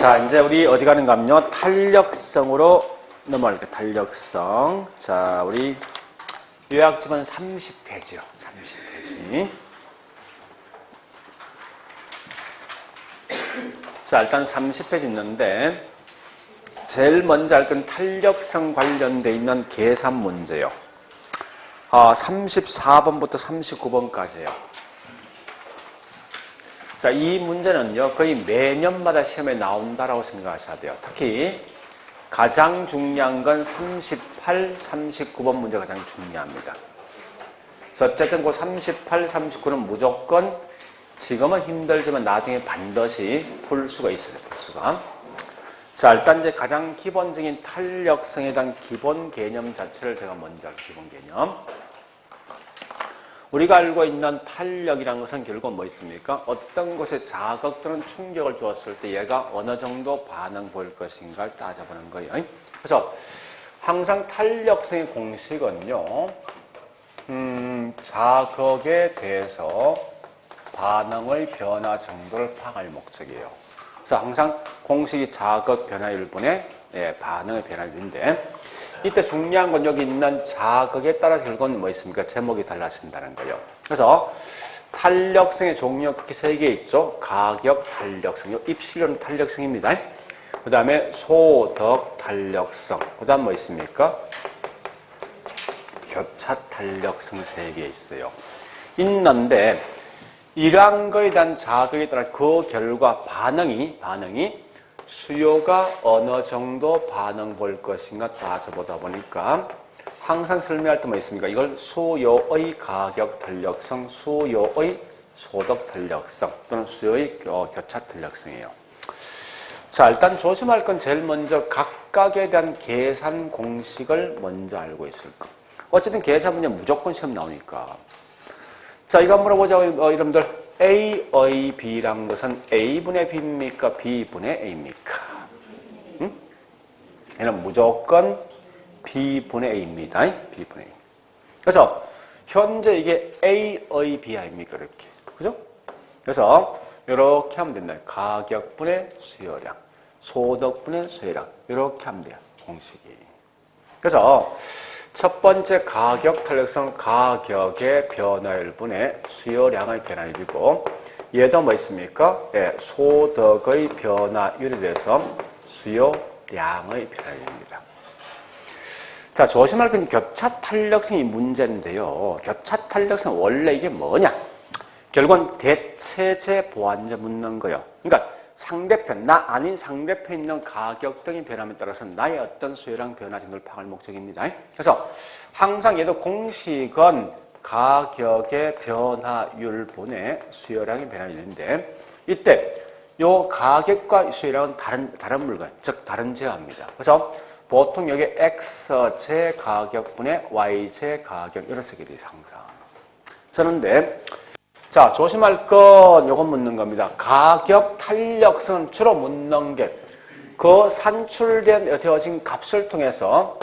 자, 이제 우리 어디 가는가 하면요. 탄력성으로 넘어갈게요. 탄력성. 자, 우리 요약집은 30페이지요. 30페이지. 자, 일단 30페이지 있는데 제일 먼저 할 건 탄력성 관련돼 있는 계산 문제요. 34번부터 39번까지예요. 자, 이 문제는요, 거의 매년마다 시험에 나온다라고 생각하셔야 돼요. 특히 가장 중요한 건 38, 39번 문제가 가장 중요합니다. 그래서 어쨌든 그 38, 39는 무조건 지금은 힘들지만 나중에 반드시 풀 수가 있어요. 풀 수가. 자, 일단 이제 가장 기본적인 탄력성에 대한 기본 개념 자체를 제가 먼저 할게요. 기본 개념. 우리가 알고 있는 탄력이라는 것은 결국 뭐 있습니까? 어떤 곳에 자극 또는 충격을 주었을 때 얘가 어느 정도 반응 보일 것인가를 따져보는 거예요. 그래서 항상 탄력성의 공식은요, 자극에 대해서 반응의 변화 정도를 파악할 목적이에요. 그래서 항상 공식이 자극 변화율분의 반응의 변화율인데, 이때 중요한 건 여기 있는 자극에 따라 결국은 뭐 있습니까? 제목이 달라진다는 거예요. 그래서 탄력성의 종류가 크게 3개 있죠. 가격 탄력성, 입실료는 탄력성입니다. 그 다음에 소득 탄력성, 그 다음 뭐 있습니까? 교차 탄력성 3개 있어요. 있는데 이러한 거에 대한 자극에 따라 그 결과 반응이 수요가 어느 정도 반응 볼 것인가 따져보다 보니까 항상 설명할 때 뭐 있습니까? 이걸 수요의 가격 탄력성, 수요의 소득 탄력성 또는 수요의 교차 탄력성이에요. 자, 일단 조심할 건 제일 먼저 각각에 대한 계산 공식을 먼저 알고 있을 것. 어쨌든 계산 문제 무조건 시험 나오니까. 자, 이거 물어보자고 여러분들. A의 B란 것은 A분의 B입니까? B분의 A입니까? 얘는 무조건 B분의 A입니다. B분의 A. 그래서 현재 이게 A의 B 아닙니까? 이렇게. 그죠? 그래서 이렇게 하면 된다. 가격분의 수요량, 소득분의 수요량. 이렇게 하면 돼요. 공식이. 그래서 첫 번째 가격 탄력성, 가격의 변화율분의 수요량의 변화율이고, 얘도 뭐 있습니까? 소득의 변화율에 대해서 수요량의 변화율입니다. 자, 조심할 건 교차 탄력성이 문제인데요. 교차 탄력성 원래 이게 뭐냐? 결국은 대체제 보완제 묻는 거예요. 그러니까 상대편, 나 아닌 상대편에 있는 가격 등의 변함에 따라서 나의 어떤 수요량 변화 정도를 파악할 목적입니다. 그래서 항상 얘도 공식은 가격의 변화율분의 수요량의 변화율인데, 이때 요 가격과 수요량은 다른 물건, 즉 다른 제어입니다. 그래서 보통 여기 X제 가격분의 Y제 가격 이런 식이 돼요. 항상. 그런데 자, 조심할 건 요건 묻는 겁니다. 가격 탄력성은 주로 묻는 게 그 산출되어진 값을 통해서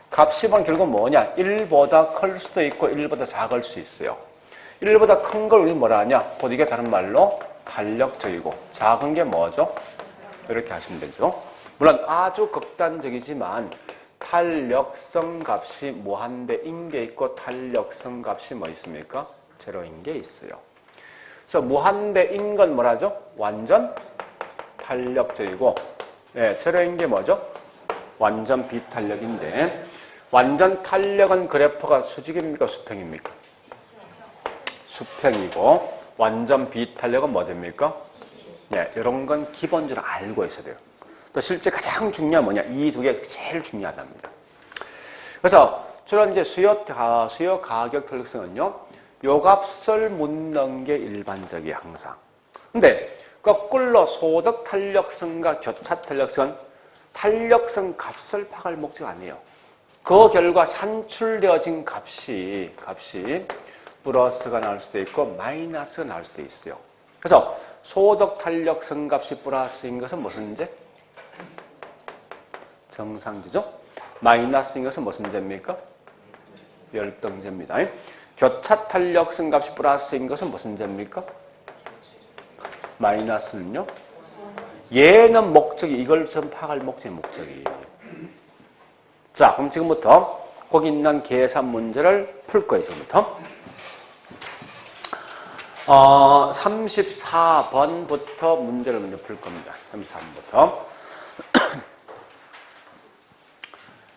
값이 결국 뭐냐? 1보다 클 수도 있고 1보다 작을 수 있어요. 1보다 큰 걸 우리 뭐라 하냐? 곧 이게 다른 말로 탄력적이고, 작은 게 뭐죠? 이렇게 하시면 되죠. 물론 아주 극단적이지만 탄력성 값이 무한대인 게 있고 탄력성 값이 뭐 있습니까? 제로인 게 있어요. 그래서 무한대인 건 뭐라죠? 완전 탄력적이고, 제로인 게 뭐죠? 완전 비탄력인데, 완전 탄력은 그래프가 수직입니까? 수평입니까? 수평이고, 완전 비탄력은 뭐 됩니까? 이런 건 기본적으로 알고 있어야 돼요. 또 실제 가장 중요한 뭐냐? 이 두 개가 제일 중요하답니다. 그래서 주로 이제 수요 가격 탄력성은요, 요 값을 묻는 게 일반적이에요, 항상. 근데 거꾸로 소득 탄력성과 교차 탄력성은 탄력성 값을 파악할 목적 아니에요. 그 결과 산출되어진 값이 플러스가 나올 수도 있고 마이너스가 나올 수도 있어요. 그래서 소득 탄력성 값이 플러스인 것은 무슨 제? 정상제죠. 마이너스인 것은 무슨 제입니까? 열등제입니다. 교차 탄력성 값이 플러스인 것은 무슨 제입니까? 마이너스는요? 얘는 목적이 이걸 좀 파악할 목적이에요. 자, 그럼 지금부터 거기 있는 계산 문제를 풀 거예요. 지금부터. 34번부터 문제를 먼저 풀 겁니다. 33번부터.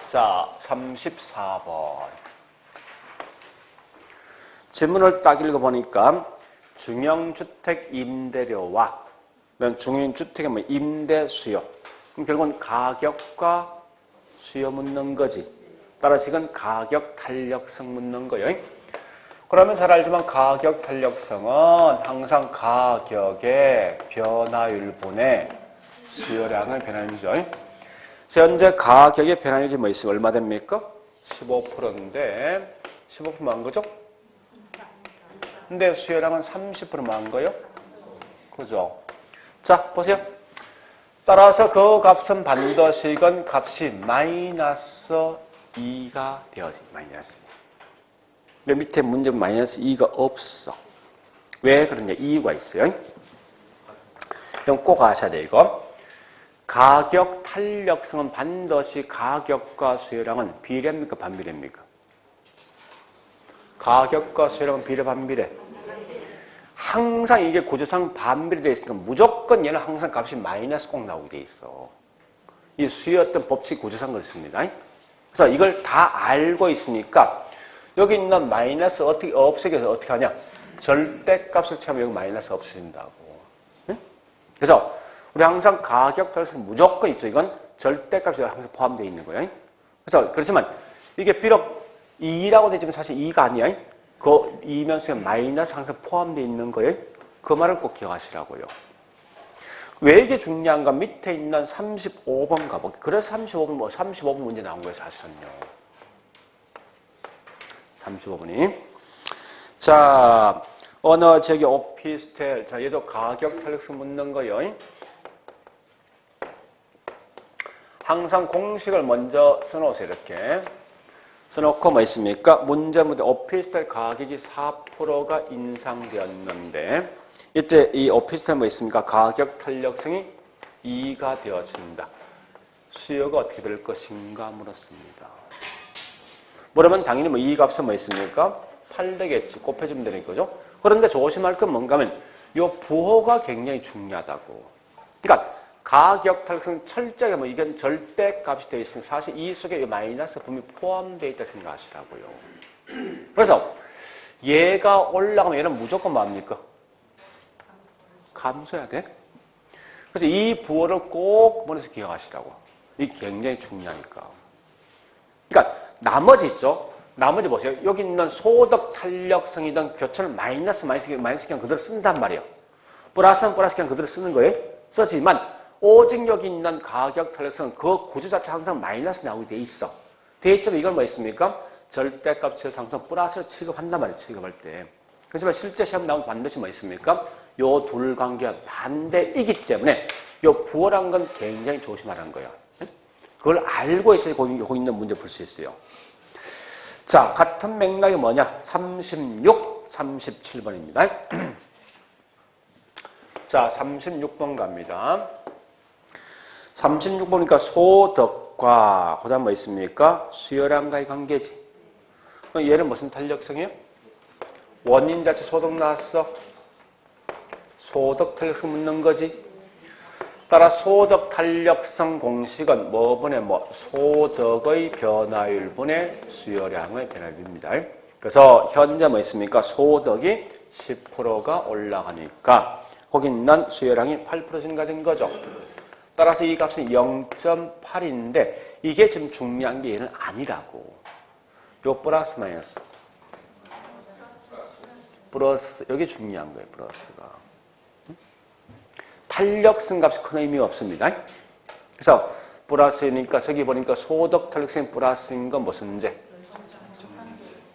자, 34번. 지문을 딱 읽어보니까 중형주택 임대료와 중형주택의 뭐 임대 수요. 그럼 결국은 가격과 수요 묻는 거지. 따라서 이건 가격 탄력성 묻는 거예요. 그러면 잘 알지만 가격 탄력성은 항상 가격의 변화율분의 수요량의 변화율이죠. 현재 가격의 변화율이 뭐 있으면 얼마 됩니까? 15%인데 15%만 거죠? 근데 수요량은 30%만 거요? 그죠? 자, 보세요. 따라서 그 값은 반드시 이건 값이 마이너스 2가 되어지. 마이너스 2. 근데 밑에 문제 마이너스 2가 없어. 왜 그러냐? 이유가 있어요. 그럼 꼭 아셔야 돼, 이거. 가격 탄력성은 반드시 가격과 수요량은 비례입니까? 반비례입니까? 가격과 수요량은 비례, 반비례. 항상 이게 구조상 반비례되어 있으니까 무조건 얘는 항상 값이 마이너스 꼭 나오게 돼 있어. 이 수요 어떤 법칙 구조상 그렇습니다. 그래서 이걸 다 알고 있으니까 여기 있는 마이너스 어떻게 없애겨서 어떻게 하냐? 절대값을 채우면 여기 마이너스 없어진다고. 응? 그래서 우리 항상 가격 탄력성 무조건 있죠. 이건 절대값이 항상 포함되어 있는 거예요. 그래서 그렇지만 이게 비록 2라고 되지만 사실 2가 아니야. 그 2면 수에 마이너스 항상 포함되어 있는 거예요. 그 말을 꼭 기억하시라고요. 왜 이게 중요한가? 밑에 있는 35번 가볼게요. 그래서 35번 문제 나온 거예요, 사실은요. 35번이. 자, 어느 저기 오피스텔. 자, 얘도 가격 탄력성 묻는 거예요. 항상 공식을 먼저 써놓으세요, 이렇게. 써놓고 뭐 있습니까? 문제 오피스텔 가격이 4%가 인상되었는데 이때 이 오피스텔 뭐 있습니까? 가격 탄력성이 2가 되어진다. 수요가 어떻게 될 것인가 물었습니다. 뭐라면 당연히 뭐 이 값은 뭐 있습니까? 8 되겠지. 곱해주면 되는 거죠. 그런데 조심할 건 뭔가 하면 이 부호가 굉장히 중요하다고. 그러니까 가격 탄력성 철저하게 뭐 이건 절대값이 되어 있으면 사실 이 속에 이 마이너스 분명히 포함되어 있다고 생각하시라고요. 그래서 얘가 올라가면 얘는 무조건 뭡니까? 감소해야 돼. 그래서 이 부호를 꼭 머릿속에 기억하시라고. 이게 굉장히 중요하니까. 그러니까 나머지 있죠. 나머지 보세요. 여기 있는 소득 탄력성이든 교차를 마이너스 그냥 그대로 쓴단 말이에요. 플러스는 플러스 그냥 그대로 쓰는 거예요. 쓰지만 오직 여기 있는 가격 탄력성은 그 구조 자체 항상 마이너스 나오게 돼 있어. 돼 있지만 이건 뭐 있습니까? 절대값에서 항상 플러스를 취급한단 말이에요. 취급할 때. 그렇지만 실제 시험 나오면 반드시 뭐 있습니까? 요 둘 관계가 반대이기 때문에 요 부호란 건 굉장히 조심하라는 거예요. 그걸 알고 있어야 거기 있는 문제 풀 수 있어요. 자, 같은 맥락이 뭐냐? 36, 37번입니다. 자, 36번 갑니다. 36번이니까 소득과 그다음 뭐 있습니까? 수요량과의 관계지. 얘는 무슨 탄력성이에요? 원인 자체 소득 나왔어. 소득 탄력성 묻는 거지. 따라 소득 탄력성 공식은 뭐분의 뭐 소득의 변화율분의 수요량의 변화율입니다. 그래서 현재 뭐 있습니까? 소득이 10%가 올라가니까 거기 있는 수요량이 8% 증가된 거죠. 따라서 이 값은 0.8인데 이게 지금 중요한 게 얘는 아니라고. 요 플러스 마이너스. 플러스 여기 중요한 거예요. 플러스가. 탄력성 값이 큰 의미가 없습니다. 그래서 플러스니까 저기 보니까 소득 탄력성이 플러스인 건 무슨 제?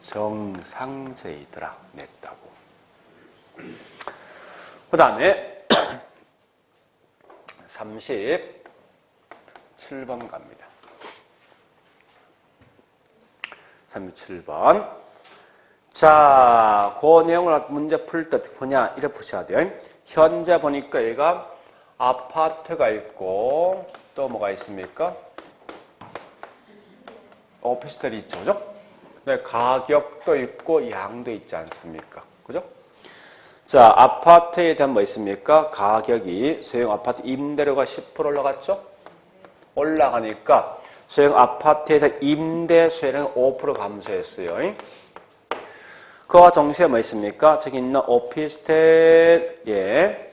정상제이더라. 냈다고. 그 다음에 37번 갑니다. 37번. 자, 그 내용을 문제 풀 때 어떻게 보냐? 이렇게 푸셔야 돼요. 현재 보니까 얘가 아파트가 있고 또 뭐가 있습니까? 오피스텔이 있죠. 그죠? 네, 가격도 있고 양도 있지 않습니까? 그죠? 자, 아파트에 대한 뭐 있습니까? 가격이 소형 아파트 임대료가 10% 올라갔죠? 올라가니까 소형 아파트에 대한 임대 수요량이 5% 감소했어요. 그와 동시에 뭐 있습니까? 저기 있는 오피스텔의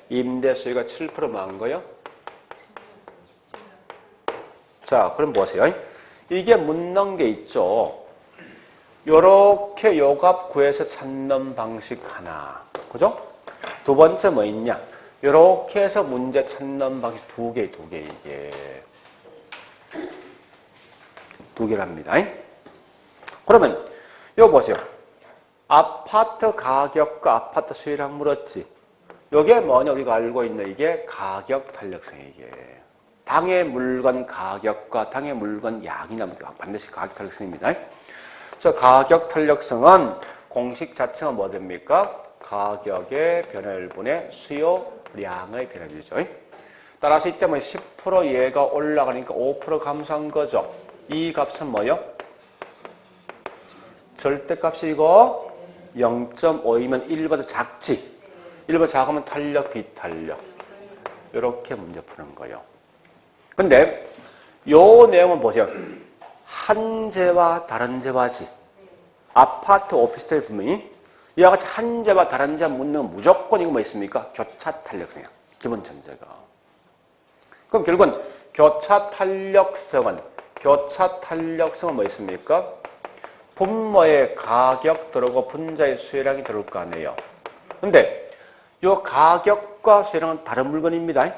임대 수요가 7% 나은 거요? 자, 그럼 보세요. 이게 묻는 게 있죠. 요렇게 요값 구해서 찾는 방식 하나. 그죠? 두 번째 뭐 있냐? 요렇게 해서 문제 찾는 방식 두 개 이게. 두 개랍니다. 그러면 이거 보세요. 아파트 가격과 아파트 수요량 물었지. 요게 뭐냐? 우리가 알고 있는 이게 가격 탄력성 이게. 당의 물건 가격과 당의 물건 양이 나옵니다. 반드시 가격 탄력성입니다. 저 가격 탄력성은 공식 자체가 뭐 됩니까? 가격의 변화율분의 수요량의 변화율이죠. 따라서 이때 뭐 10% 얘가 올라가니까 5% 감소한 거죠. 이 값은 뭐요? 절대값이 이거 0.5이면 1보다 작지. 1보다 작으면 탄력, 비탄력. 이렇게 문제 푸는 거예요. 근데 요 내용은 보세요. 한 재와 다른 재와지. 아파트, 오피스텔 분명히 이와 같이 한 재와 다른 재 묻는 무조건 이거 뭐 있습니까? 교차 탄력성이야. 기본 전제가. 그럼 결국은 교차 탄력성은 뭐 있습니까? 분모의 가격 들어오고 분자의 수요량이 들어올 거 아니에요. 근데 이 가격과 수요량은 다른 물건입니다.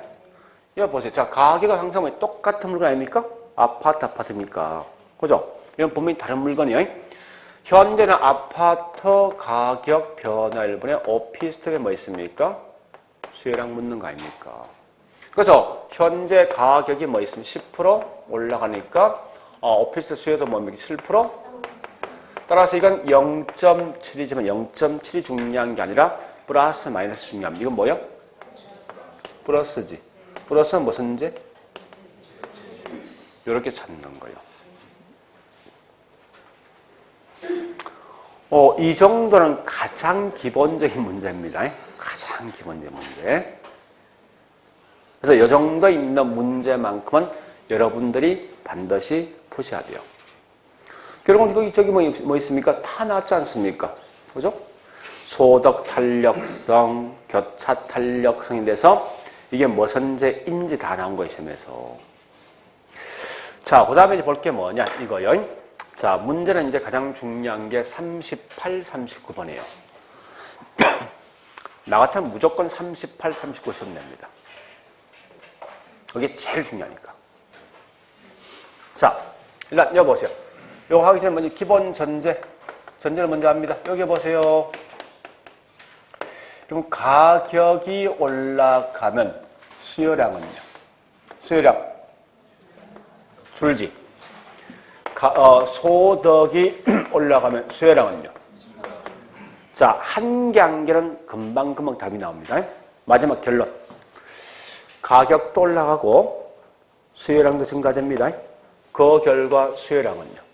이거 보세요. 자, 가격은 항상 똑같은 물건 아닙니까? 아파트입니까? 그죠? 이건 분명히 다른 물건이에요. 현재는 아파트 가격 변화율분의 오피스텔에 뭐 있습니까? 수요량 묻는 거 아닙니까? 그래서 현재 가격이 뭐 있으면 10% 올라가니까 오피스텔 수요도 뭡니까? 7%? 따라서 이건 0.7이지만 0.7이 중요한 게 아니라 플러스 마이너스 중요합니다. 이건 뭐요? 플러스지. 플러스는 무슨지? 이렇게 찾는 거예요. 이 정도는 가장 기본적인 문제입니다. 가장 기본적인 문제. 그래서 이 정도 있는 문제만큼은 여러분들이 반드시 푸셔야 돼요. 결국은 저기 뭐 있습니까? 다 나왔지 않습니까? 그죠? 소득 탄력성, 교차 탄력성이 돼서 이게 무슨 죄인지 다 나온 거예요, 시험에서. 자, 그 다음에 볼 게 뭐냐, 이거요. 자, 문제는 이제 가장 중요한 게 38, 39번이에요. 나 같으면 무조건 38, 39 시험 냅니다. 이게 제일 중요하니까. 자, 일단 여기 보세요. 이거 하기 전에 먼저 기본 전제를 먼저 합니다. 여기 보세요. 그럼 가격이 올라가면 수요량은요? 수요량 줄지. 소득이 올라가면 수요량은요? 자, 한 개 한 개는 금방 답이 나옵니다. 마지막 결론. 가격도 올라가고 수요량도 증가됩니다. 그 결과 수요량은요?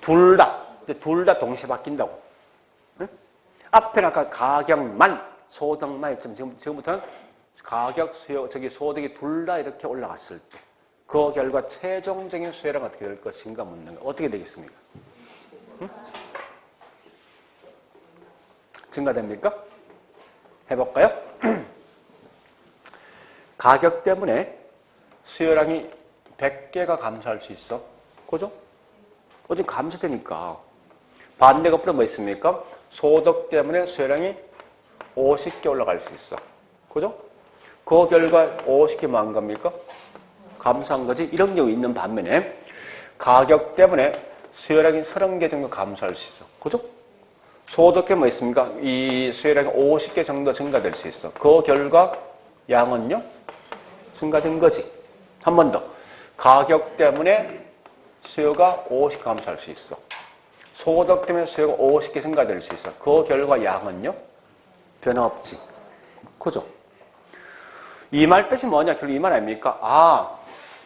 둘 다 동시에 바뀐다고. 응? 앞에는 아까 가격만, 소득만 했지만 지금부터는 가격, 수요, 소득이 둘 다 이렇게 올라갔을 때 그 결과 최종적인 수요량 어떻게 될 것인가 묻는 거. 어떻게 되겠습니까? 응? 증가됩니까? 해볼까요? 가격 때문에 수요량이 100개가 감소할 수 있어. 그죠? 어디 감소되니까. 반대가 뭐 있습니까? 소득 때문에 수요량이 50개 올라갈 수 있어. 그죠? 그 결과 50개 뭐 한 겁니까? 감소한 거지. 이런 경우 있는 반면에 가격 때문에 수요량이 30개 정도 감소할 수 있어. 그죠? 소득에 뭐 있습니까? 이 수요량이 50개 정도 증가될 수 있어. 그 결과 양은요? 증가된 거지. 한 번 더. 가격 때문에 수요가 50개 감소할 수 있어. 소득 때문에 수요가 50개 증가될 수 있어. 그 결과 양은요? 변화 없지. 그죠? 이 말 뜻이 뭐냐? 결국 이 말 아닙니까? 아,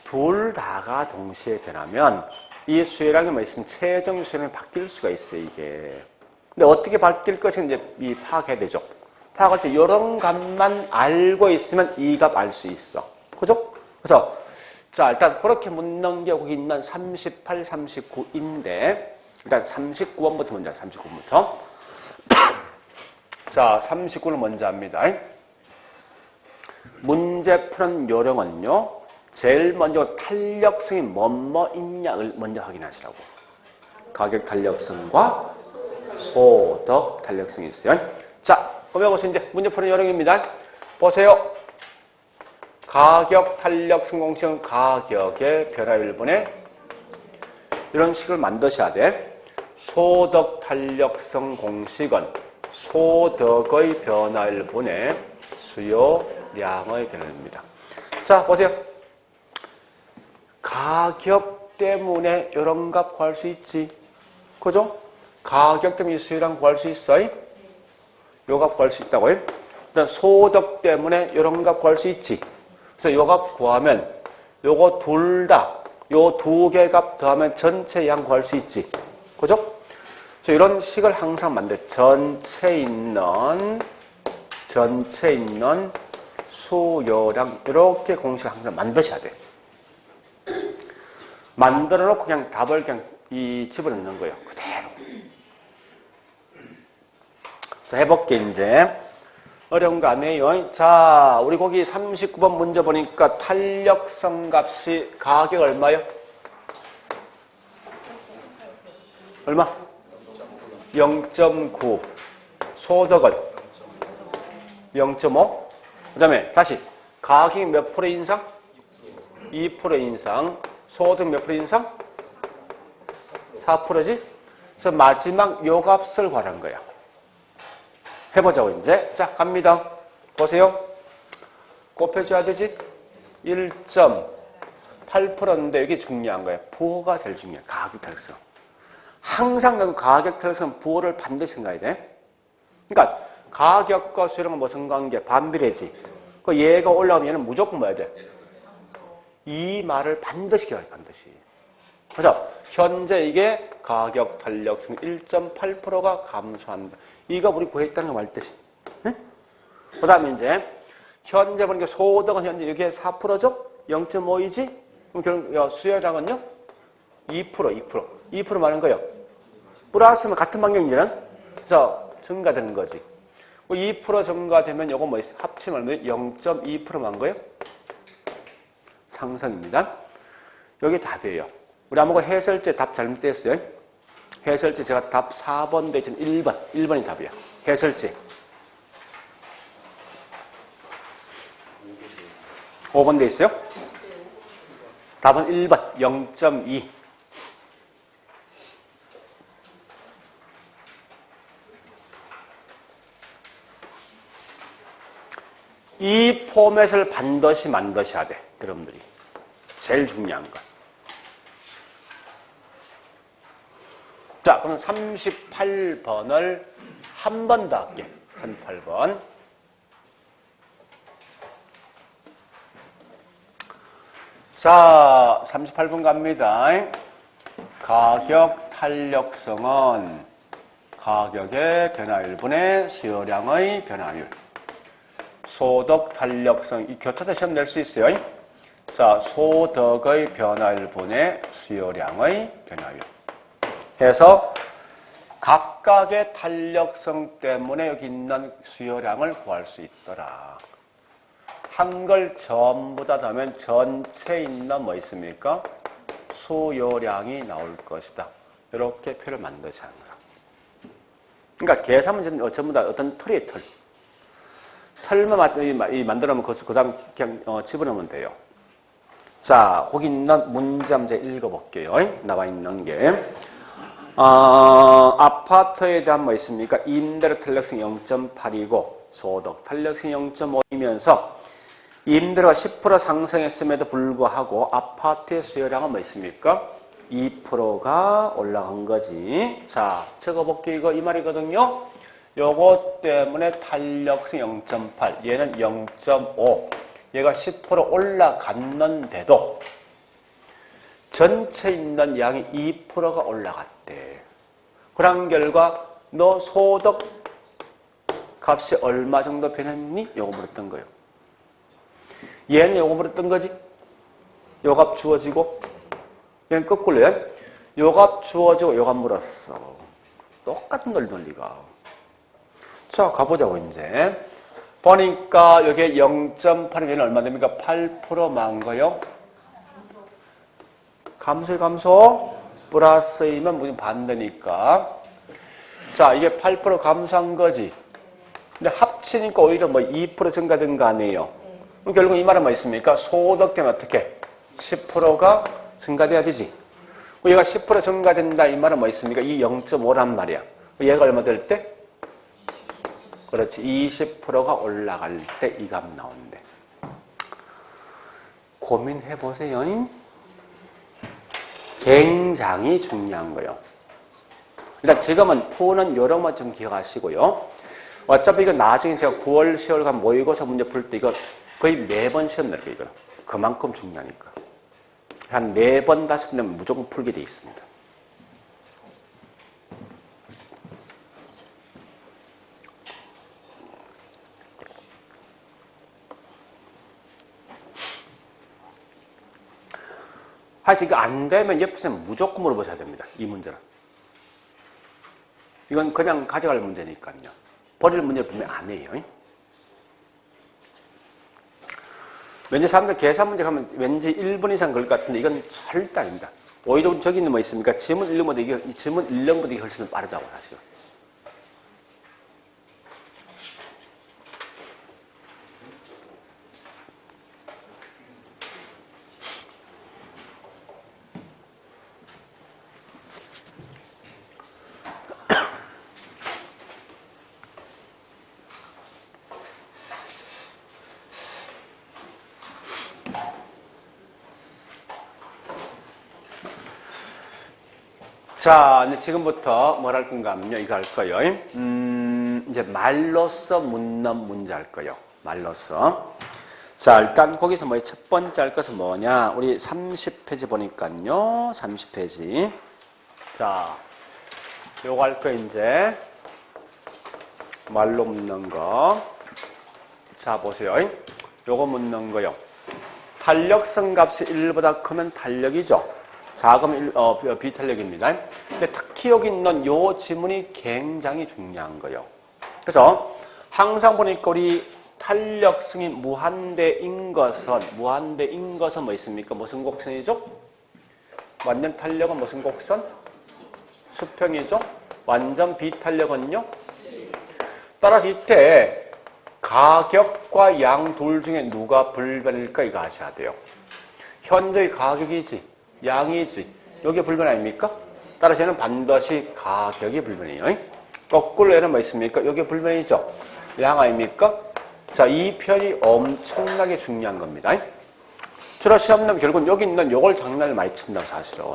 둘 다가 동시에 변하면 이 수요량이 뭐 있으면 최종 수요량이 바뀔 수가 있어요, 이게. 근데 어떻게 바뀔 것인지 이제 파악해야 되죠. 파악할 때 이런 값만 알고 있으면 이 값 알 수 있어. 그죠? 그래서 자, 일단 그렇게 묻는 게 거기 있는 38, 39인데 일단 39번부터 먼저 39번부터. 자, 39를 먼저 합니다. 문제 푸는 요령은요. 제일 먼저 탄력성이 뭐뭐 있냐를 먼저 확인하시라고. 가격 탄력성과 소득 탄력성이 있어요. 자, 그럼 여기서 이제 문제 푸는 요령입니다. 보세요. 가격 탄력성 공식은 가격의 변화율분의 이런 식을 만드셔야 돼. 소득 탄력성 공식은 소득의 변화율분의 수요량의 변화입니다. 자, 보세요. 가격 때문에 이런 값 구할 수 있지. 그죠? 가격 때문에 수요량 구할 수 있어요? 요 값 구할 수 있다고요? 일단 소득 때문에 이런 값 구할 수 있지. 그래서 요 값 구하면 요거 둘 다, 요 두 개 값 더하면 전체 양 구할 수 있지. 그죠? 그래서 이런 식을 항상 만들. 전체 있는 수요량 이렇게 공식을 항상 만드셔야 돼. 만들어 놓고 그냥 답을 그냥 집어넣는 거예요. 그대로. 자, 해볼게, 이제. 어려운 거 아니에요. 자, 우리 거기 39번 문제 보니까 탄력성 값이 가격 얼마요? 얼마? 0.9. 소득은 0.5. 그 다음에 다시 가격이 몇 프로 인상? 2% 인상. 소득 몇 프로 인상? 4%지? 그래서 마지막 요 값을 구하는 거야. 해보자고, 이제. 자, 갑니다. 보세요. 곱해줘야 되지? 1.8%인데 이게 중요한 거야. 부호가 제일 중요해. 가격 탄력성. 항상 가격 탄력성 부호를 반드시 생각해야 돼. 그러니까 가격과 수요량은 무슨 관계? 반비례지. 그 얘가 올라오면 얘는 무조건 뭐야 돼? 이 말을 반드시 기억해, 반드시. 그래서 현재 이게 가격 탄력성 1.8%가 감소한다. 이거 우리 구했다는 거 말 뜻이. 네? 그 다음에 이제 현재 보니까 소득은 현재 이게 4%죠? 0.5이지? 그럼 결국 수요량은요? 2% 많은 거예요. 플러스면 같은 방향이잖아. 그래서 증가되는 거지. 2% 증가되면 이거 뭐 있어요? 합치면 0.2%만 거예요? 상승입니다. 여기 답이에요. 우리 아무거 해설제 답 잘못됐어요. 해설제 제가 답 4번 대신 1번. 1번이 답이야. 해설제. 5번 돼 있어요? 답은 1번. 0.2. 이 포맷을 반드시 만드셔야 돼. 여러분들이. 제일 중요한 거. 자, 그럼 38번을 한 번 더 할게. 38번. 자, 38번 갑니다. 가격 탄력성은 가격의 변화율분의 수요량의 변화율. 소득 탄력성, 이 교차도 시험 낼 수 있어요. 자, 소득의 변화율분의 수요량의 변화율. 해서 각각의 탄력성 때문에 여기 있는 수요량을 구할 수 있더라. 한 걸 전부 다 더하면 전체 있는 뭐 있습니까? 수요량이 나올 것이다. 이렇게 표를 만드셔야 합니다. 그러니까 계산 문제는 전부 다 어떤 틀이에요, 틀. 틀만 만들어놓으면 그 다음 그냥 집어넣으면 돼요. 자, 거기 있는 문제 한번 읽어볼게요. 나와 있는 게. 아파트에 대한 뭐 있습니까? 임대료 탄력성 0.8이고 소득 탄력성 0.5이면서 임대료가 10% 상승했음에도 불구하고 아파트의 수요량은 뭐 있습니까? 2%가 올라간 거지. 자, 적어볼게요. 이거 이 말이거든요. 요거 때문에 탄력성 0.8, 얘는 0.5. 얘가 10% 올라갔는데도 전체 있는 양이 2%가 올라갔대. 그런 결과 너 소득 값이 얼마 정도 변했니? 요거 물었던 거예요. 얘는 요거 물었던 거지. 요 값 주어지고 얘는 거꾸로요. 요 값 주어지고 요 값 물었어. 똑같은 논리가. 자, 가보자고 이제. 보니까 여기에 0.8이면 얼마 됩니까? 8%만 거요. 감소. 플러스이면 무슨 반대니까. 자, 이게 8% 감소한 거지. 근데 합치니까 오히려 뭐 2% 증가된 거 아니에요. 그럼 결국 이 말은 뭐 있습니까? 소득 때문에 어떻게? 10%가 증가돼야 되지. 얘가 10% 증가된다 이 말은 뭐 있습니까? 이 0.5란 말이야. 얘가 얼마 될 때? 그렇지. 20%가 올라갈 때 이 값 나온대. 고민해보세요. 굉장히 중요한 거예요. 일단 지금은 푸는 요령만 좀 기억하시고요. 어차피 이거 나중에 제가 9월, 10월 간 모의고사 문제 풀 때 이거 거의 매번 시험 낼 거예요. 그만큼 중요하니까. 한 4번, 5번 무조건 풀게 돼 있습니다. 하여튼 이거 안 되면 옆에서 무조건 물어보셔야 됩니다. 이 문제는. 이건 그냥 가져갈 문제니까요. 버릴 문제를 분명히 안 해요. 왠지 사람들 계산 문제 가면 왠지 1분 이상 걸릴 것 같은데 이건 절대 아닙니다. 오히려 저기 있는 뭐 있습니까? 지문 1령보다 이게 훨씬 빠르다고 하시요. 자, 이제 지금부터 뭘 할 건가 하면요. 이거 할 거예요. 이제 말로써 묻는 문제 할 거예요. 말로써. 자, 일단 거기서 뭐 첫 번째 할 것은 뭐냐. 우리 30페이지 보니까요. 30페이지. 자, 요거 할 거 이제. 말로 묻는 거. 자, 보세요. 요거 묻는 거요. 탄력성 값이 1보다 크면 탄력이죠. 작으면 비탄력입니다. 근데 특히 여기 있는 요 지문이 굉장히 중요한 거예요. 그래서 항상 보니까 우리 탄력성이 무한대인 것은 뭐 있습니까? 무슨 곡선이죠? 완전 탄력은 무슨 곡선? 수평이죠? 완전 비탄력은요? 따라서 이때 가격과 양 둘 중에 누가 불변일까 이거 아셔야 돼요. 현재의 가격이지. 양이지. 여기에 불변 아닙니까? 따라서 얘는 반드시 가격이 불변이에요. 거꾸로 얘는 뭐 있습니까? 여기에 불변이죠. 양 아닙니까? 자, 이 편이 엄청나게 중요한 겁니다. 주로 시험 나면 결국은 여기 있는 요걸 장난을 많이 친다고 사실은.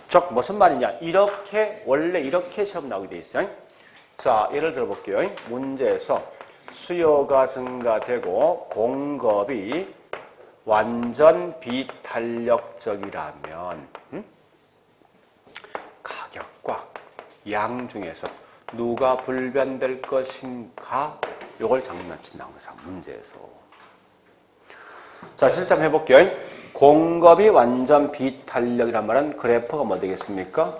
즉 무슨 말이냐? 원래 이렇게 시험 나오게 돼 있어요. 자, 예를 들어 볼게요. 문제에서 수요가 증가되고 공급이 완전 비탄력적이라면 가격과 양 중에서 누가 불변될 것인가? 요걸 장난친다 항상 문제에서. 자, 실제 한번 해볼게요. 공급이 완전 비탄력이란 말은 그래프가 뭐 되겠습니까?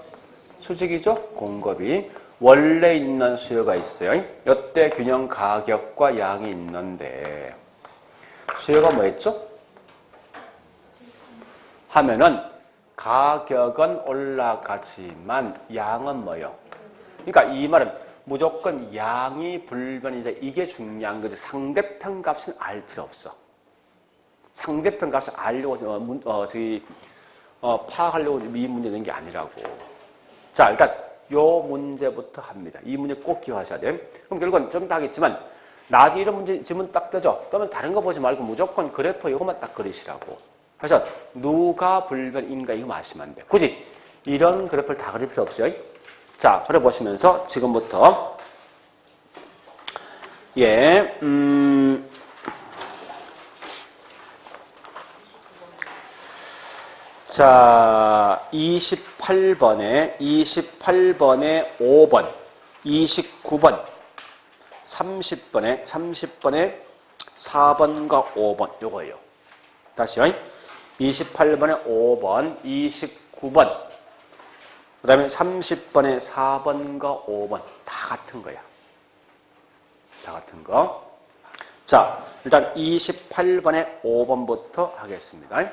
수직이죠? 공급이 원래 있는 수요가 있어요. 이때 균형 가격과 양이 있는데 수요가 뭐였죠? 하면은 가격은 올라가지만 양은 뭐요? 그러니까 이 말은 무조건 양이 불변이다. 이게 중요한 거지. 상대편 값은 알 필요 없어. 상대편 값을 알려고 파악하려고 이 문제 낸 게 아니라고. 자, 일단 요 문제부터 합니다. 이 문제 꼭 기억하셔야 돼요. 그럼 결국은 좀 더 하겠지만 나중에 이런 문제 지문 딱 뜨죠. 그러면 다른 거 보지 말고 무조건 그래프 이것만 딱 그리시라고. 그래서 누가 불변인가 이거 아시면 안 돼요. 굳이 이런 그래프를 다 그릴 필요 없어요. 자, 그래 보시면서 지금부터 자, 28번에 5번, 29번, 30번에 4번과 5번 요거예요. 다시요. 28번에 5번, 29번, 그 다음에 30번에 4번과 5번 다 같은 거야. 다 같은 거. 자, 일단 28번에 5번부터 하겠습니다.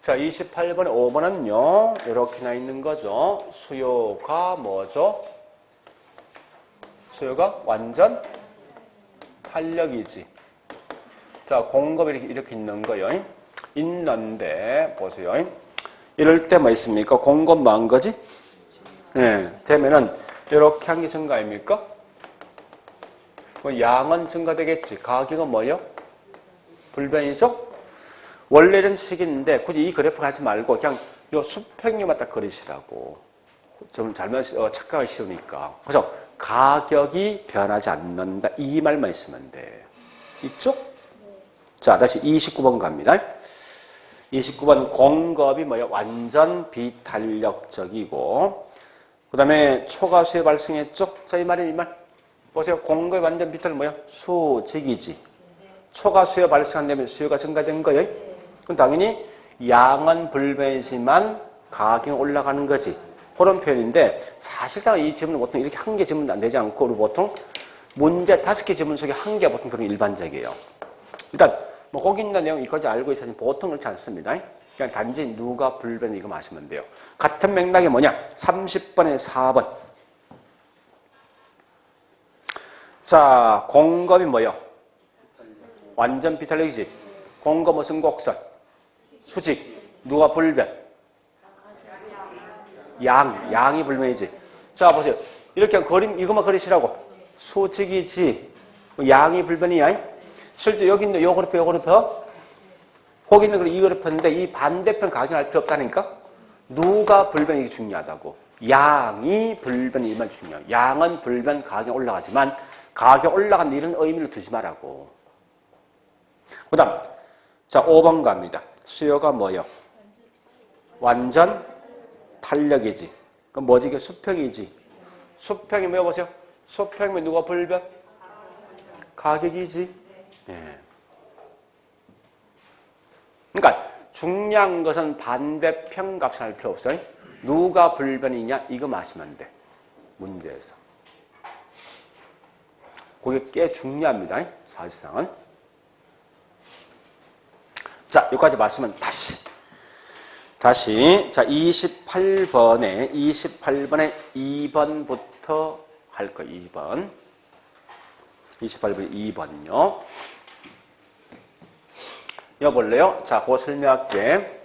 자, 28번에 5번은요, 이렇게 나 있는 거죠. 수요가 뭐죠? 수요가 완전 탄력이지. 자, 공급이 이렇게 있는 거예요. 있는데, 보세요. 이럴 때 뭐 있습니까? 공급 뭐 한 거지? 예, 되면은, 이렇게 한 게 증가 아닙니까? 양은 증가되겠지. 가격은 뭐요? 불변이죠? 원래 이런 식인데 굳이 이 그래프 하지 말고 그냥 요 수평률만 딱 그리시라고. 좀 잘못 착각하기 쉬우니까. 그래서 가격이 변하지 않는다. 이 말만 있으면 돼. 있죠? 자, 다시 29번 갑니다. 29번 공급이 뭐예요? 완전 비탄력적이고 그 다음에 초과 수요 발생했죠? 자, 이 말이 이 말. 보세요. 공급이 완전 비탄력 뭐예요? 수직이지. 초과 수요 발생한다면 수요가 증가된 거예요. 그럼 당연히 양은 불변이지만 가격은 올라가는 거지. 그런 표현인데 사실상 이 지문은 보통 이렇게 한 개 지문 안 되지 않고 우리 보통 문제 5개 지문 속에 한 개 보통 그런 일반적이에요. 일단 뭐 거기 있는 내용 이거까지 알고 있으니 보통 그렇지 않습니다. 그냥 단지 누가 불변 이거 마시면 돼요. 같은 맥락이 뭐냐? 30번에 4번. 자, 공급이 뭐예요? 완전 비탄력이지. 공급 무슨 곡선? 수직. 누가 불변? 양이 불변이지. 자, 보세요. 이렇게 그림, 이것만 그리시라고. 수직이지. 양이 불변이야. 실제 여기 있는 요 그래프, 거기 있는 이 그래프인데 이 반대편 가격 알 필요 없다니까? 누가 불변이 중요하다고. 양이 불변이 만 중요해요. 양은 불변 가격이 올라가지만 가격 올라간다 이런 의미를 두지 말라고. 그 다음, 자, 5번 갑니다. 수요가 뭐요? 완전 탄력이지. 그럼 뭐지? 이게 수평이지. 수평이 뭐야 보세요? 수평이면 누가 불변? 가격이지. 예. 그러니까 중요한 것은 반대편 값을 알 필요 없어요. 누가 불변이냐? 이거 마시면 돼. 문제에서. 그게 꽤 중요합니다. 사실상은. 자, 여기까지 말씀은 다시. 자, 28번에 2번부터 할 거예요. 2번. 28번 2번요. 여볼래요? 자, 그거 설명할게.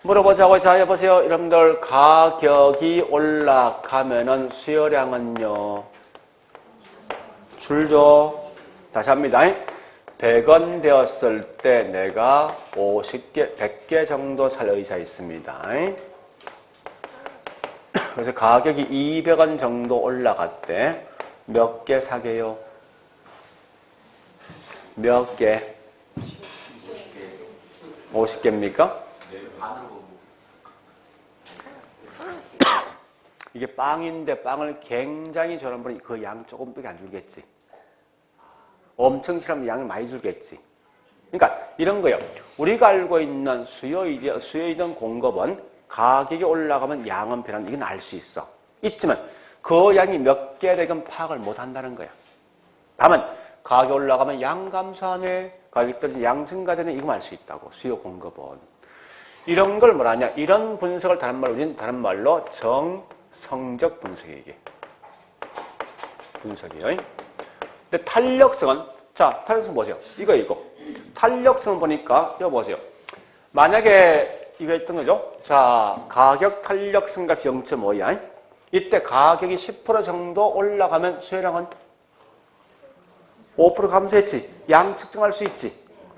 물어보자고. 자, 여보세요. 여러분들, 가격이 올라가면은 수요량은요, 줄죠. 다시 합니다. 100원 되었을 때 내가 50개, 100개 정도 살 의사 있습니다. 그래서 가격이 200원 정도 올라갈 때 몇 개 사게요? 몇 개? 50개입니까? 이게 빵인데 빵을 굉장히 좋아하는 분이 그 양 조금밖에 안 줄겠지. 엄청 싫으면 양을 많이 줄겠지. 그러니까 이런 거예요. 우리가 알고 있는 수요이든 공급은 가격이 올라가면 양은 변한다. 이건 알 수 있어. 있지만 그 양이 몇 개 되건 파악을 못 한다는 거야. 다만 가격이 올라가면 양 감소하네, 가격이 떨어지면 양 증가되네, 이거만 알 수 있다고. 수요 공급은. 이런 걸 뭐라냐? 이런 분석을 우리는 다른 말로 정성적 분석이에요. 분석이에요. 근데 탄력성은, 자, 탄력성 보세요. 이거. 탄력성은 보니까, 이거 보세요. 만약에 이거 했던 거죠? 자, 가격 탄력성 값이 0.5야. 이때 가격이 10% 정도 올라가면 수요량은 5% 감소했지. 양 측정할 수 있지.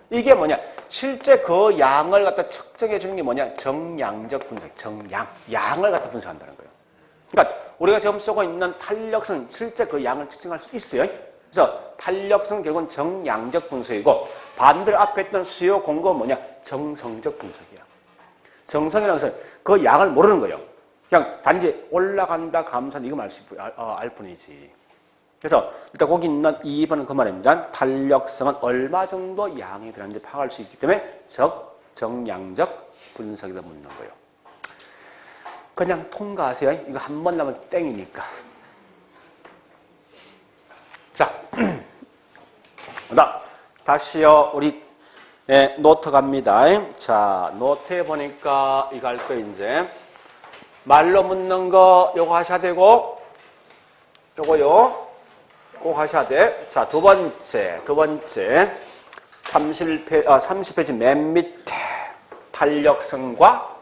이게 뭐냐? 실제 그 양을 갖다 측정해 주는 게 뭐냐? 정량적 분석, 양을 갖다 분석한다는 거예요. 그러니까 우리가 지금 쓰고 있는 탄력성, 실제 그 양을 측정할 수 있어요. 그래서 탄력성은 결국은 정량적 분석이고 반대로 앞에 있던 수요 공급은 뭐냐? 정성적 분석이야. 정성이라는 것은 그 양을 모르는 거예요. 그냥 단지 올라간다, 감소한다 이거만 알 뿐이지. 그래서 일단 거기 있는 2번은 그 말입니다. 탄력성은 얼마 정도 양이 들어있는지 파악할 수 있기 때문에 정량적 분석에다 묻는 거예요. 그냥 통과하세요. 이거 한 번 나면 땡이니까. 자, 다시요. 우리 노트 갑니다. 자, 노트에 보니까 이거 할 거 이제 말로 묻는 거 요거 하셔야 되고 요거요. 꼭 하셔야 돼. 자, 두 번째. 30페이지 맨 밑에 탄력성과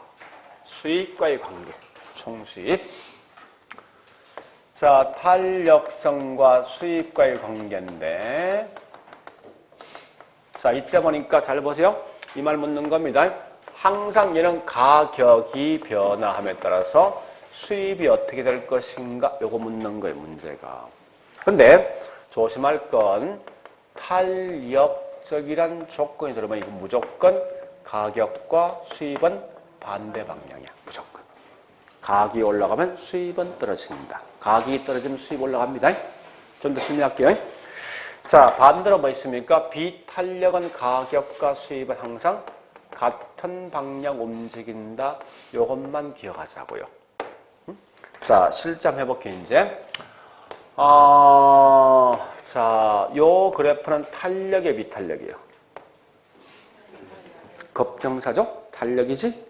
수입과의 관계. 총수입. 자, 탄력성과 수입과의 관계인데, 자, 이때 보니까 잘 보세요. 이 말 묻는 겁니다. 항상 얘는 가격이 변화함에 따라서 수입이 어떻게 될 것인가? 요거 묻는 거예요, 문제가. 근데 조심할 건 탄력적이란 조건이 들어오면 이거 무조건 가격과 수입은 반대 방향이야. 무조건. 가격이 올라가면 수입은 떨어진다. 가격이 떨어지면 수입 올라갑니다. 좀 더 설명할게요. 자, 반대로 뭐 있습니까? 비탄력은 가격과 수입은 항상 같은 방향 움직인다. 요것만 기억하자고요. 자, 실점 해볼게요, 이제. 자, 요 그래프는 탄력의 비탄력이에요. 급경사죠? 탄력이지?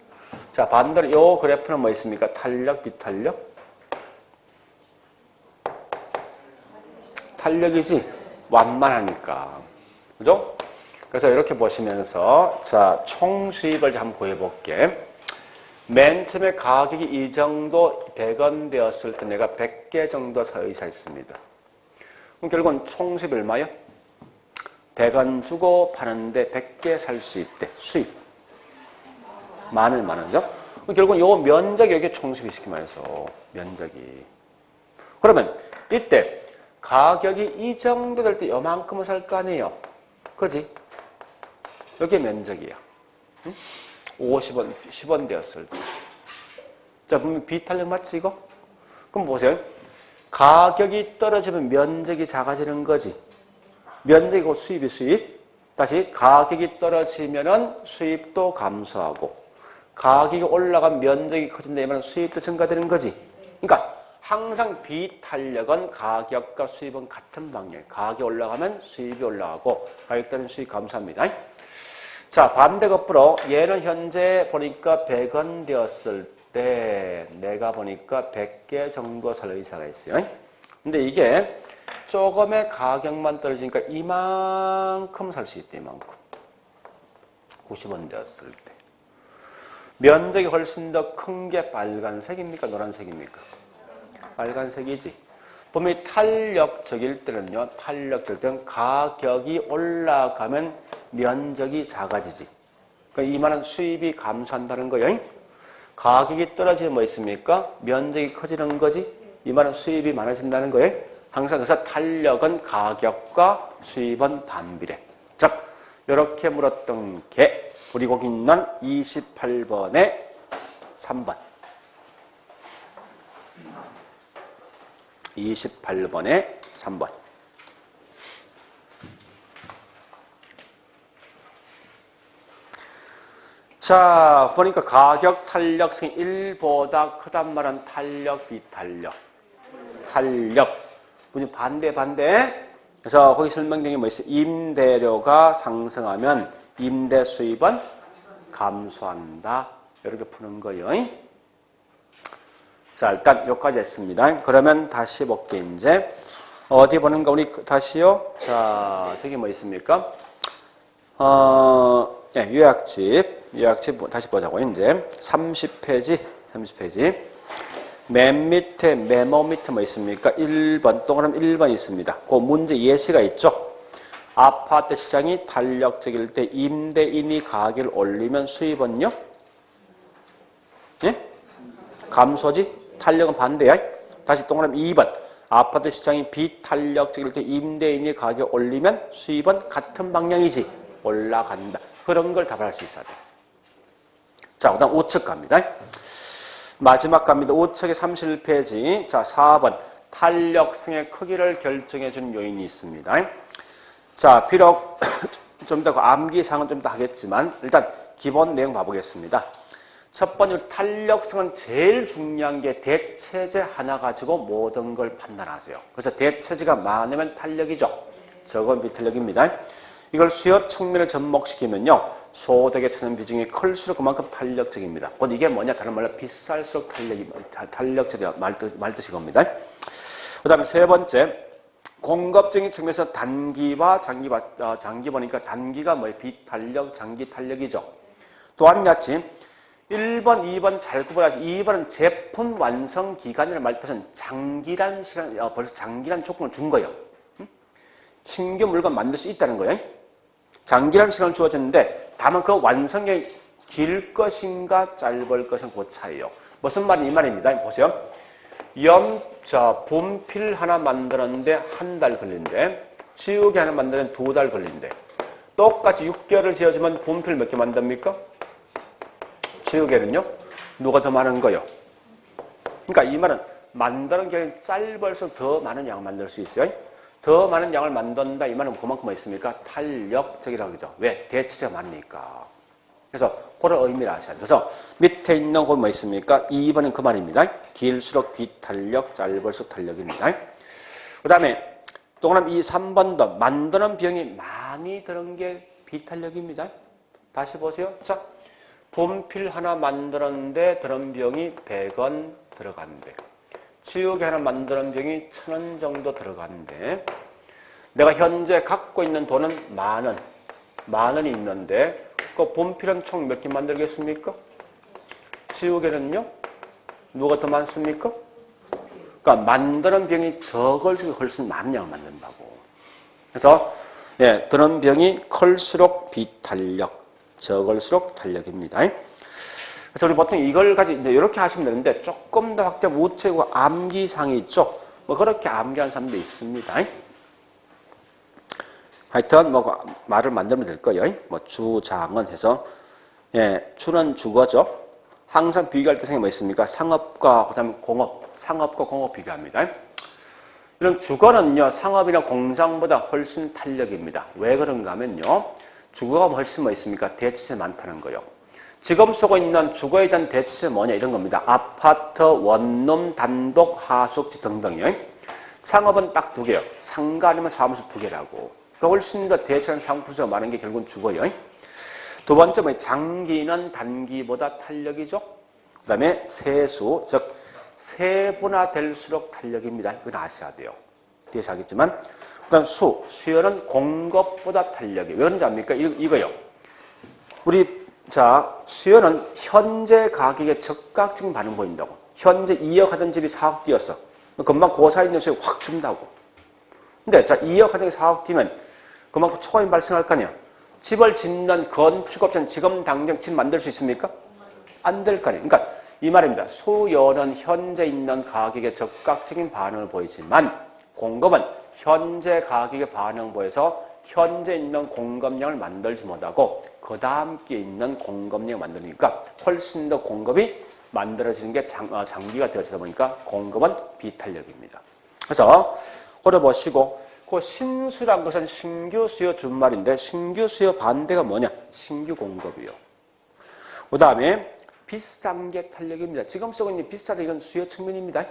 자, 반대로 요 그래프는 뭐 있습니까? 탄력, 비탄력? 탄력이지? 완만하니까. 그죠? 그래서 이렇게 보시면서, 자, 총 수입을 한번 구해볼게. 맨 처음에 가격이 이 정도 100원 되었을 때 내가 100개 정도 사의사했습니다. 그럼 결국은 총 수입이 얼마요? 100원 주고 파는데 100개 살 수 있대. 수입. 만원죠? 그럼 결국은 요 면적이 여기 총 수입이 쉽게 말해서 면적이. 그러면 이때 가격이 이 정도 될 때 요만큼은 살 거 아니에요? 그지? 여기 면적이야. 응? 50원, 10원 되었을 때. 자, 분명 비탄력 맞지, 이거? 그럼 보세요. 가격이 떨어지면 면적이 작아지는 거지. 면적이 곧 수입이 수입. 다시, 가격이 떨어지면은 수입도 감소하고, 가격이 올라가면 면적이 커진다. 이면 수입도 증가되는 거지. 그러니까, 항상 비탄력은 가격과 수입은 같은 방향. 가격이 올라가면 수입이 올라가고, 가격이 떨어지면 수입이 감소합니다. 자, 반대 거꾸로 얘는 현재 보니까 100원 되었을 때 내가 보니까 100개 정도 살 의사가 있어요. 근데 이게 조금의 가격만 떨어지니까 이만큼 살 수 있대, 이만큼. 90원 되었을 때. 면적이 훨씬 더 큰 게 빨간색입니까? 노란색입니까? 빨간색이지. 보면 탄력적일 때는요, 탄력적일 때는 가격이 올라가면 면적이 작아지지. 그러니까 이 말은 수입이 감소한다는 거예요. 가격이 떨어지면 뭐 있습니까? 면적이 커지는 거지. 이 말은 수입이 많아진다는 거예요. 항상 그래서 탄력은 가격과 수입은 반비례. 자, 이렇게 물었던 게 우리 거기 있는 28번에 3번. 28번에 3번. 자, 보니까 가격 탄력성이 1보다 크단 말은 탄력, 비탄력. 탄력. 반대. 그래서 거기 설명된 게 뭐 있어요? 임대료가 상승하면 임대 수입은 감소한다. 이렇게 푸는 거예요. 자, 일단 여기까지 했습니다. 그러면 다시 볼게, 이제. 어디 보는가? 우리 다시요. 자, 저기 뭐 있습니까? 요약집 다시 보자고. 이제 30페이지. 맨 밑에 메모 밑에 뭐 있습니까? 1번 동그라미 1번 있습니다. 그 문제 예시가 있죠. 아파트 시장이 탄력적일 때 임대인이 가격을 올리면 수입은요? 예? 감소지? 탄력은 반대야. 다시 동그라미 2번. 아파트 시장이 비탄력적일 때 임대인이 가격을 올리면 수입은 같은 방향이지. 올라간다. 그런 걸 답할 수 있어야 돼. 자, 그 다음 우측 갑니다. 마지막 갑니다. 우측의 31페이지. 자, 4번. 탄력성의 크기를 결정해 주는 요인이 있습니다. 자, 비록 좀 더 암기사항은 좀 더 하겠지만 일단 기본 내용 봐보겠습니다. 첫 번째 탄력성은 제일 중요한 게 대체제 하나 가지고 모든 걸 판단하세요. 그래서 대체제가 많으면 탄력이죠. 적은 비탄력입니다. 이걸 수요 측면을 접목시키면요. 소득에 차는 비중이 클수록 그만큼 탄력적입니다. 곧 이게 뭐냐? 다른 말로 비쌀수록 탄력적이다 말뜻이 겁니다. 그 다음에 세 번째, 공급적인 측면에서 단기와 장기 보니까 단기가 뭐예요? 비탄력, 장기 탄력이죠. 또한 같이 1번, 2번 잘 구분하시. 2번은 제품 완성 기간이라는 말뜻은 장기란 시간, 벌써 장기란 조건을 준 거예요. 신규 물건 만들 수 있다는 거예요. 장기란 시간을 주어졌는데 다만 그 완성이 길 것인가 짧을 것인가 그 차이예요. 무슨 말이 이 말입니다. 보세요. 분필 하나 만드는데 한 달 걸린대. 지우개 하나 만드는데 2달 걸린대. 똑같이 6개월을 지어주면 분필 몇 개 만듭니까? 지우개는요? 누가 더 많은 거요? 그러니까 이 말은 만드는 기간이 짧을수록 더 많은 양을 만들 수 있어요. 더 많은 양을 만든다. 이 말은 그만큼 뭐 있습니까? 탄력적이라고 그러죠. 왜? 대체제가 많으니까. 그래서 그런 의미를 아셔야 돼요. 그래서 밑에 있는 건 뭐 있습니까? 2번은 그 말입니다. 길수록 비탄력, 짧을수록 탄력입니다. 그 다음에 또 그럼 이 3번도 만드는 비용이 많이 드는 게 비탄력입니다. 다시 보세요. 자, 분필 하나 만드는데 드는 비용이 100원 들어간대. 지우개 하나 만드는 비용이 1000원 정도 들어간대. 내가 현재 갖고 있는 돈은 만 원이 있는데 그 분필은 총 몇 개 만들겠습니까? 지우개는요? 누가 더 많습니까? 그러니까 만드는 비용이 적을수록 훨씬 많은 양을 만든다고. 그래서 드는 비용이 클수록 비탄력, 적을수록 탄력입니다. 그래서 우리 보통 이걸 가지고 이제 이렇게 하시면 되는데 조금 더 확대하면 우체국 암기상이 있죠. 뭐 그렇게 암기하는 사람도 있습니다. 하여튼 뭐 말을 만들면 될 거예요. 뭐 주장은 해서 주는 주거죠. 항상 비교할 때 생각이 뭐 있습니까? 상업과 그다음에 공업, 상업과 공업 비교합니다. 이런 주거는요 상업이나 공장보다 훨씬 탄력입니다. 왜 그런가 하면요 주거가 훨씬 뭐 있습니까? 대체제 많다는 거예요. 지금 쓰고 있는 주거에 대한 대체제 뭐냐 이런 겁니다. 아파트, 원룸, 단독, 하숙지 등등이요. 상업은 딱 2개요. 상가 아니면 사무소 2개라고. 그러니까 훨씬 더 대체한 상품수가 많은 게 결국은 주거예요. 두 번째 뭐 장기는 단기보다 탄력이죠. 그 다음에 세수, 즉 세분화될수록 탄력입니다. 이건 아셔야 돼요. 뒤에서 하겠지만 그 다음 수요는 공급보다 탄력이. 왜 그런지 압니까? 이거요. 수요는 현재 가격에 적극적인 반응 보인다고. 현재 2억 하던 집이 4억 뛰었어. 금방 그 사이 있는 수요 확 준다고. 근데 2억 하던 게 4억 뛰면 그만큼 초과임이 발생할 거 아니야. 집을 짓는 건축업자는 지금 당장 집 만들 수 있습니까? 안 될 거 아니에요. 그러니까 이 말입니다. 수요는 현재 있는 가격에 적극적인 반응을 보이지만 공급은 현재 가격의 반응을 보여서 현재 있는 공급량을 만들지 못하고 그 다음 기에 있는 공급량을 만드니까 훨씬 더 공급이 만들어지는 게 장기가 되어지다 보니까 공급은 비탄력입니다. 그래서 걸어보시고 그 신수란 것은 신규 수요 준말인데 신규 수요 반대가 뭐냐? 신규 공급이요. 그 다음에 비싼 게 탄력입니다. 지금 쓰고 있는 비싸다 이건 수요 측면입니다.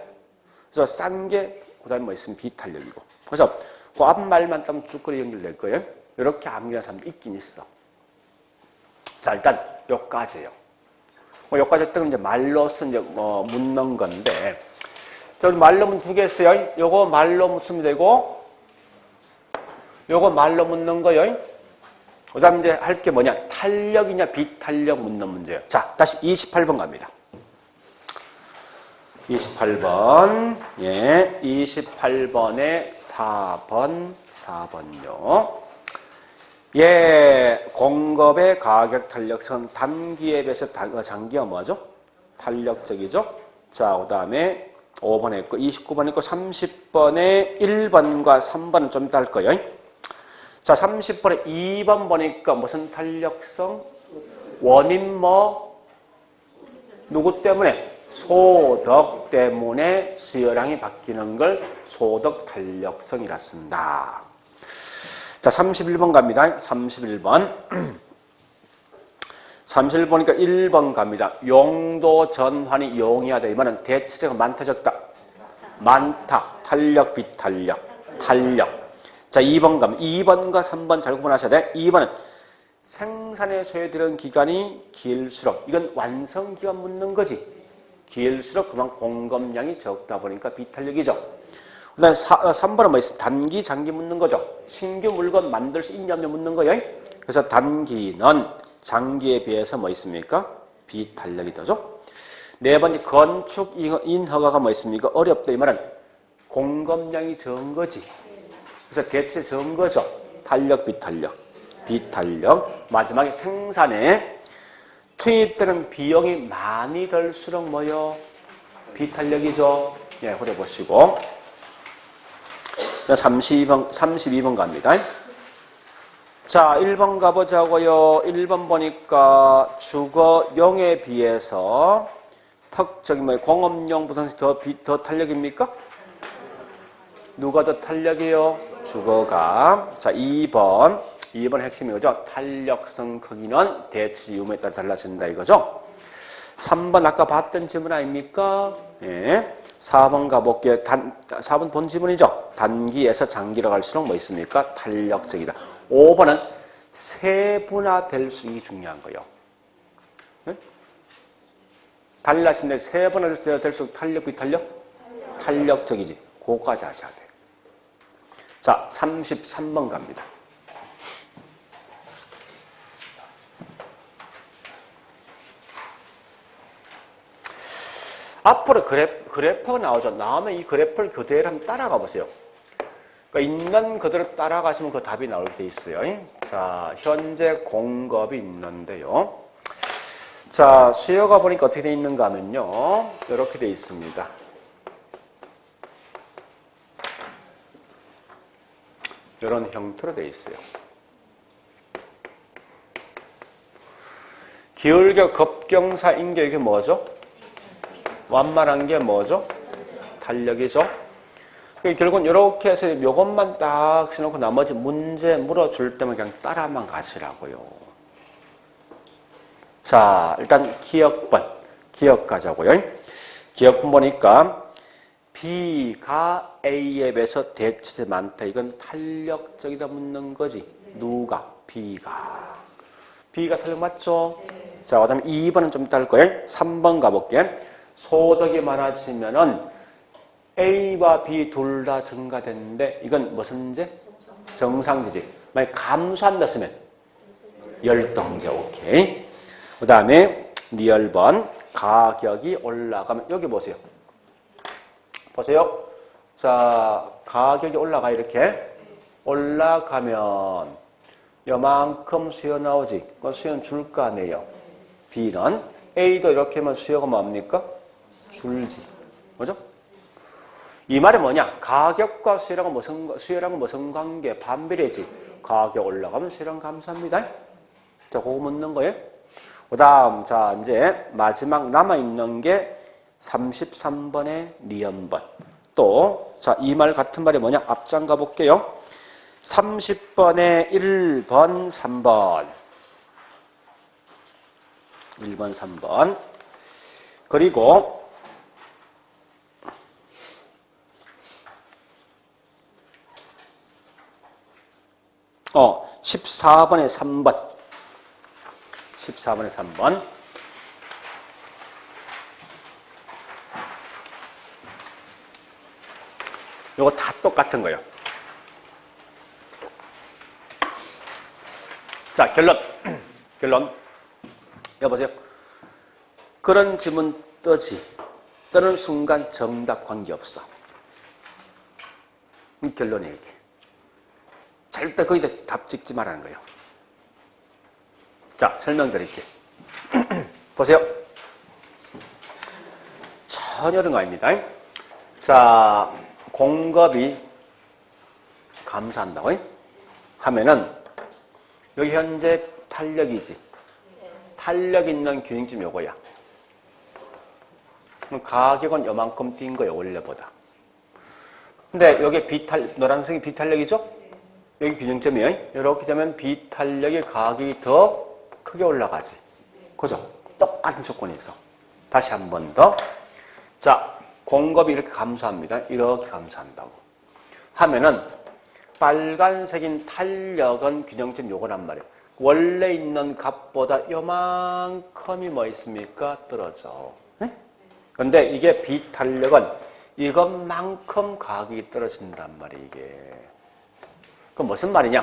그래서 싼 게 그다음에 뭐 있으면 비탄력이고. 그래서 그 앞말만 따면 쭈꾸리 연결될 거예요. 이렇게 암기하는 사람도 있긴 있어. 자 일단 여기까지예요. 여기까지 했던 이제 말로서 이제 묻는 건데, 저 말로 문 2개 있어요. 요거 말로 묻으면 되고. 요거 말로 묻는 거요. 그 다음 이제 할 게 뭐냐. 탄력이냐 비탄력 묻는 문제예요. 자, 다시 28번 갑니다. 28번. 28번에 4번요. 공급의 가격 탄력성 단기에 비해서 장기가 뭐죠? 탄력적이죠? 자, 그 다음에 5번에 있고, 29번에 있고, 30번에 1번과 3번은 좀 이따 할 거예요. 자, 30번에 2번 보니까 무슨 탄력성? 원인 누구 때문에? 소득 때문에 수요량이 바뀌는 걸 소득 탄력성이라 쓴다. 자, 31번 갑니다. 31번. 31번이니까 1번 갑니다. 용도 전환이 용이하다. 이 말은 대체제가 많다, 적다? 많다. 탄력, 비탄력. 탄력. 자, 2번 갑니다. 2번과 3번 잘 구분하셔야 돼. 2번은 생산에 소요되는 기간이 길수록, 이건 완성기간 묻는 거지. 길수록 그만 공급량이 적다 보니까 비탄력이죠. 그 다음에 3번은 뭐 있습니까? 단기, 장기 묻는 거죠. 신규 물건 만들 수 있냐 없냐 묻는 거예요. 그래서 단기는 장기에 비해서 뭐 있습니까? 비탄력이죠. 네 번째, 건축 인허가가 뭐 있습니까? 어렵다. 이 말은 공급량이 적은 거지. 그래서 대체 적은 거죠. 탄력, 비탄력. 비탄력. 마지막에 생산에 투입되는 비용이 많이 들수록 뭐요? 비탄력이죠. 예, 그래 보시고. 32번 갑니다. 자, 1번 가보자고요. 1번 보니까 주거용에 비해서 특적인 뭐 공업용 부동산이 더 탄력입니까? 누가 더 탄력이요? 주거가. 자, 2번 핵심이 그죠? 탄력성 크기는 대치 유무에 따라 달라진다 이거죠? 3번 아까 봤던 지문 아닙니까? 예. 4번 가볼게요. 4번 본 지문이죠? 단기에서 장기로 갈수록 뭐 있습니까? 탄력적이다. 5번은 세분화될 수, 이게 중요한 거예요. 예? 달라진데 세분화될수록 탄력, 비탄력? 탄력적이지. 그거까지 하셔야 돼요. 자, 33번 갑니다. 앞으로 그래프가 나오죠. 나오면 이 그래프를 그대로 한번 따라가 보세요. 그러니까 있는 그대로 따라가시면 그 답이 나올 때 있어요. 자, 현재 공급이 있는데요. 자, 수요가 보니까 어떻게 되어 있는가 하면요. 이렇게 되어 있습니다. 이런 형태로 되어 있어요. 기울격 급경사 인계 이게 뭐죠? 완만한 게 뭐죠? 탄력이죠. 결국은 이렇게 해서 이것만 딱 써놓고 나머지 문제 물어줄 때만 그냥 따라만 가시라고요. 자, 일단 기억 가자고요. 기억분 보니까 B가 A에 비해서 대체제 많다. 이건 탄력적이다 묻는 거지. 누가? B가 탄력 맞죠? 자, 그 다음에 2번은 좀 이따 할 거예요. 3번 가볼게. 소득이 많아지면은 A와 B 둘 다 증가되는데 이건 무슨 제? 정상지지. 만약 감소한다 쓰면 열등제. 오케이. 그 다음에 니얼번 가격이 올라가면 여기 보세요. 보세요. 자, 가격이 올라가 이렇게 올라가면 요만큼 수요 나오지. 그 수요는 줄 거 아니에요. B는 A도 이렇게 하면 수요가 뭡니까? 줄지. 그죠? 이 말이 뭐냐? 가격과 수요랑은 무슨 관계? 반비례지. 가격 올라가면 수요랑 감소합니다. 자, 그거 묻는 거예요. 그 다음, 자, 이제 마지막 남아있는 게 33번의 니은번. 또, 자, 이 말 같은 말이 뭐냐? 앞장 가볼게요. 30번의 1번, 3번. 1번, 3번. 그리고 14번에 3번. 14번에 3번. 요거 다 똑같은 거예요. 자, 결론. 여보세요. 그런 지문 뜨는 순간 정답 관계없어. 이 결론이에요, 이게. 절대 거기다 답 찍지 말라는 거예요. 자, 설명드릴게요. 보세요. 전혀 다른 거 아닙니다. 자, 공급이 감소한다고 하면은 여기 현재 탄력이지. 탄력 있는 균형점 요거야. 그럼 가격은 요만큼 뛴 거예요, 원래보다. 근데 여기 노란색이 비탄력이죠? 여기 균형점이에요. 이렇게 되면 비탄력의 가격이 더 크게 올라가지. 그죠? 똑같은 조건에서. 다시 한 번 더. 자, 공급이 이렇게 감소합니다. 이렇게 감소한다고. 하면은 빨간색인 탄력은 균형점 요거란 말이에요. 원래 있는 값보다 요만큼이 뭐 있습니까? 떨어져. 그런데 이게 비탄력은 이것만큼 가격이 떨어진단 말이에요, 이게. 그럼 무슨 말이냐?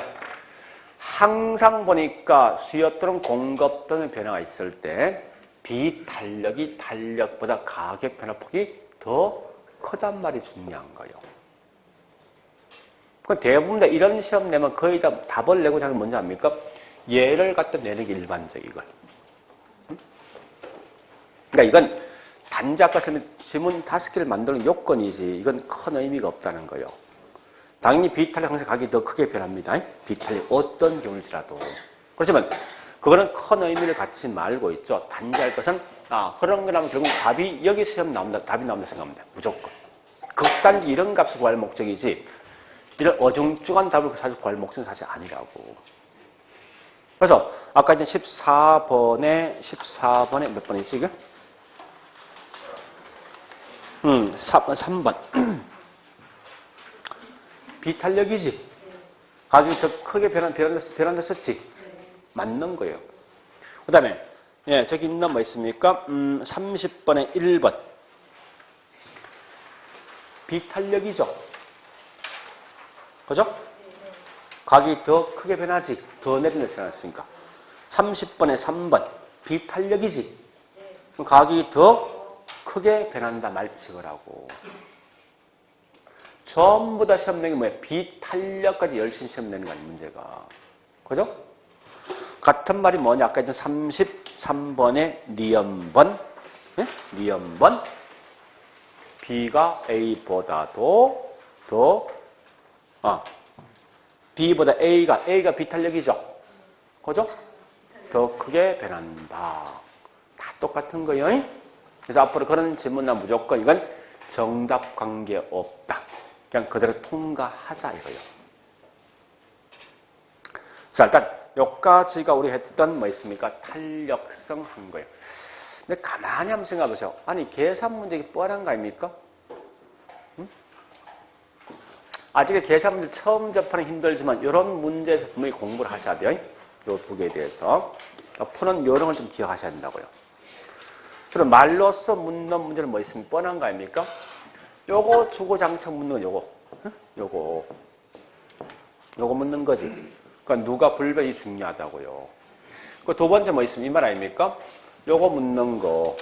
항상 보니까 수요 또는 공급 등의 변화가 있을 때 비탄력이 탄력보다 가격 변화폭이 더 크단 말이 중요한 거예요. 대부분 다 이런 시험 내면 거의 다 답을 내고 자기 뭔지 압니까? 얘를 갖다 내는 게 일반적이걸. 그러니까 이건 단자과 지문 5개를 만드는 요건이지 이건 큰 의미가 없다는 거예요. 당연히 비탄력 항상 가격이 더 크게 변합니다. 비탄력 어떤 경우일지라도. 그렇지만 그거는 큰 의미를 갖지 말고 있죠. 단지할 것은 그런 거라면 결국 답이 여기 시험 나온다. 답이 나온다 생각합니다. 무조건. 극단지 이런 값을 구할 목적이지 이런 어중중한 답을 사실 구할 목적은 사실 아니라고. 그래서 아까 이제 14번에 몇 번이지 이게? 3번. 비탄력이지. 가격이 더 크게 변환됐었지. 맞는 거예요. 그 다음에, 저기 있는 뭐 있습니까? 30번에 1번. 비탄력이죠. 그죠? 가격이 더 크게 변하지. 더 내려내지 않았으니까. 30번에 3번. 비탄력이지. 가격이 더 크게 변한다 말치거라고. 전부 다 시험 내는 게 뭐야? 비탄력까지 열심히 시험 내는 거 아니야, 문제가. 그죠? 같은 말이 뭐냐? 아까 이제 33번의 니은번. 네? 니은번. B가 A보다도 더, B보다 A가 비탄력이죠? 그죠? 더 크게 변한다. 다 똑같은 거예요. 그래서 앞으로 그런 질문은 무조건 이건 정답 관계 없다. 그냥 그대로 통과하자 이거예요. 자, 일단 여기까지가 우리 했던 뭐 있습니까? 탄력성 한 거예요. 근데 가만히 한번 생각해 보세요. 아니 계산 문제 이게 뻔한 거 아닙니까? 응? 아직의 계산 문제 처음 접하는 힘들지만 이런 문제에서 분명히 공부를 하셔야 돼요. 이 두 개에 대해서. 푸는 요령을 좀 기억하셔야 된다고요. 그럼 말로써 묻는 문제는 뭐 있으면 뻔한 거 아닙니까? 요거 주고장창 묻는 건 요거. 요거 묻는 거지. 그러니까 누가 불변이 중요하다고요. 그 두 번째 뭐 있으면 이 말 아닙니까? 요거 묻는 거.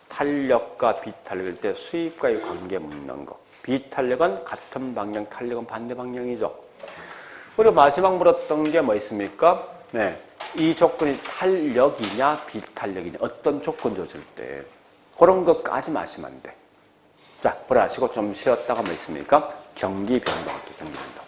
탄력과 비탄력일 때 수입과의 관계 묻는 거. 비탄력은 같은 방향, 탄력은 반대 방향이죠. 그리고 마지막 물었던 게 뭐 있습니까? 네. 이 조건이 탄력이냐 비탄력이냐 어떤 조건 줬을 때 그런 것까지 마시면 안 돼. 자, 보라 하시고 좀 쉬었다가 뭐 있습니까? 경기 변동할게요. 경기 변동.